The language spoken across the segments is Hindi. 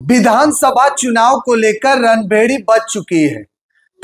विधानसभा चुनाव को लेकर रणभेड़ी बज चुकी है।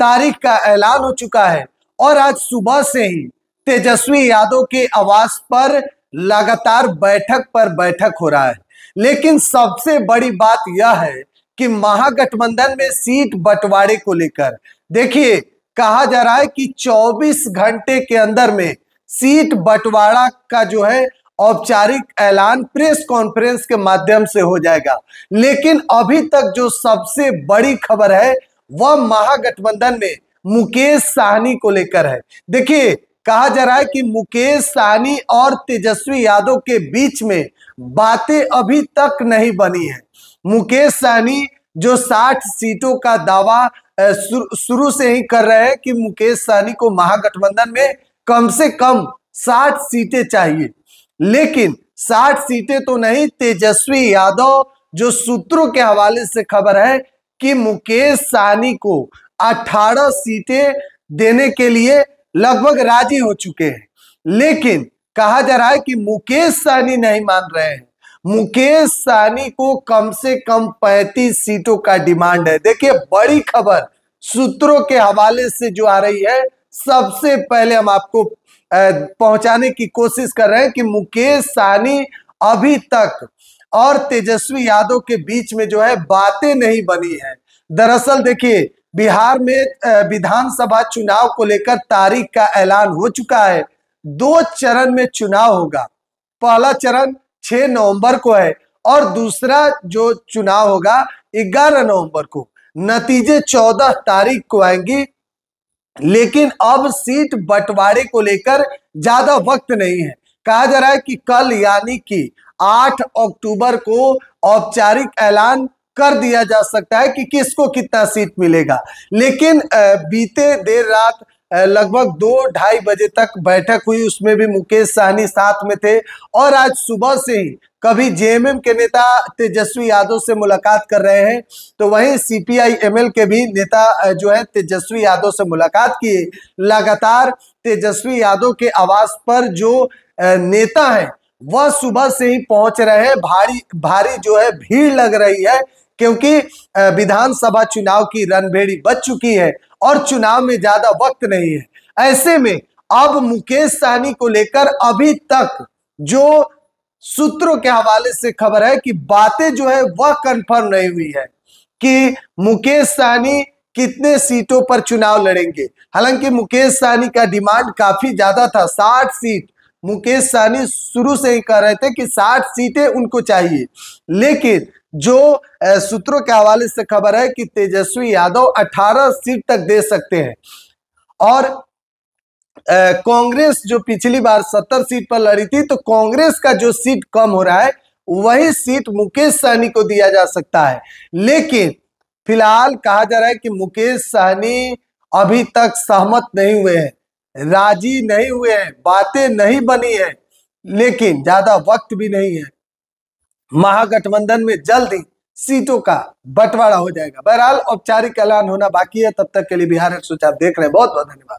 तारीख का ऐलान हो चुका है और आज सुबह से ही तेजस्वी यादव के आवास पर लगातार बैठक पर बैठक हो रहा है। लेकिन सबसे बड़ी बात यह है कि महागठबंधन में सीट बंटवारे को लेकर देखिए, कहा जा रहा है कि 24 घंटे के अंदर में सीट बंटवारा का जो है औपचारिक ऐलान प्रेस कॉन्फ्रेंस के माध्यम से हो जाएगा। लेकिन अभी तक जो सबसे बड़ी खबर है वह महागठबंधन में मुकेश साहनी को लेकर है। देखिए, कहा जा रहा है कि मुकेश साहनी और तेजस्वी यादव के बीच में बातें अभी तक नहीं बनी है। मुकेश साहनी जो 60 सीटों का दावा शुरू से ही कर रहे हैं कि मुकेश साहनी को महागठबंधन में कम से कम 60 सीटें चाहिए, लेकिन 60 सीटें तो नहीं, तेजस्वी यादव जो सूत्रों के हवाले से खबर है कि मुकेश साहनी को 18 सीटें देने के लिए लगभग राजी हो चुके हैं। लेकिन कहा जा रहा है कि मुकेश साहनी नहीं मान रहे हैं। मुकेश साहनी को कम से कम 35 सीटों का डिमांड है। देखिए, बड़ी खबर सूत्रों के हवाले से जो आ रही है, सबसे पहले हम आपको पहुंचाने की कोशिश कर रहे हैं कि मुकेश साहनी अभी तक और तेजस्वी यादव के बीच में जो है बातें नहीं बनी है। दरअसल देखिए, बिहार में विधानसभा चुनाव को लेकर तारीख का ऐलान हो चुका है। 2 चरण में चुनाव होगा। पहला चरण 6 नवंबर को है और दूसरा जो चुनाव होगा 11 नवंबर को। नतीजे 14 तारीख को आएंगी। लेकिन अब सीट बंटवारे को लेकर ज्यादा वक्त नहीं है। कहा जा रहा है कि कल यानी कि 8 अक्टूबर को औपचारिक ऐलान कर दिया जा सकता है कि किसको कितना सीट मिलेगा। लेकिन बीते देर रात लगभग 2-2:30 बजे तक बैठक हुई, उसमें भी मुकेश साहनी साथ में थे। और आज सुबह से ही कभी जेएमएम के नेता तेजस्वी यादव से मुलाकात कर रहे हैं, तो वहीं सीपीआई-एमएल के भी नेता जो है तेजस्वी यादव से मुलाकात किए। लगातार तेजस्वी यादव के आवास पर जो नेता हैं वह सुबह से ही पहुंच रहे हैं। भारी जो है भीड़ लग रही है, क्योंकि विधानसभा चुनाव की रणभेड़ी बज चुकी है और चुनाव में ज्यादा वक्त नहीं है। ऐसे में अब मुकेश साहनी को लेकर अभी तक जो सूत्रों के हवाले से खबर है कि बातें जो है वह कंफर्म नहीं हुई है कि मुकेश साहनी कितने सीटों पर चुनाव लड़ेंगे। हालांकि मुकेश साहनी का डिमांड काफी ज्यादा था, 60 सीट। मुकेश साहनी शुरू से ही कह रहे थे कि 60 सीटें उनको चाहिए। लेकिन जो सूत्रों के हवाले से खबर है कि तेजस्वी यादव 18 सीट तक दे सकते हैं। और कांग्रेस जो पिछली बार 70 सीट पर लड़ी थी, तो कांग्रेस का जो सीट कम हो रहा है वही सीट मुकेश साहनी को दिया जा सकता है। लेकिन फिलहाल कहा जा रहा है कि मुकेश साहनी अभी तक सहमत नहीं हुए हैं, राजी नहीं हुए हैं, बातें नहीं बनी है। लेकिन ज्यादा वक्त भी नहीं है। महागठबंधन में जल्द ही सीटों का बंटवारा हो जाएगा। बहरहाल औपचारिक ऐलान होना बाकी है। तब तक के लिए बिहार 104 देख रहे हैं। बहुत बहुत धन्यवाद।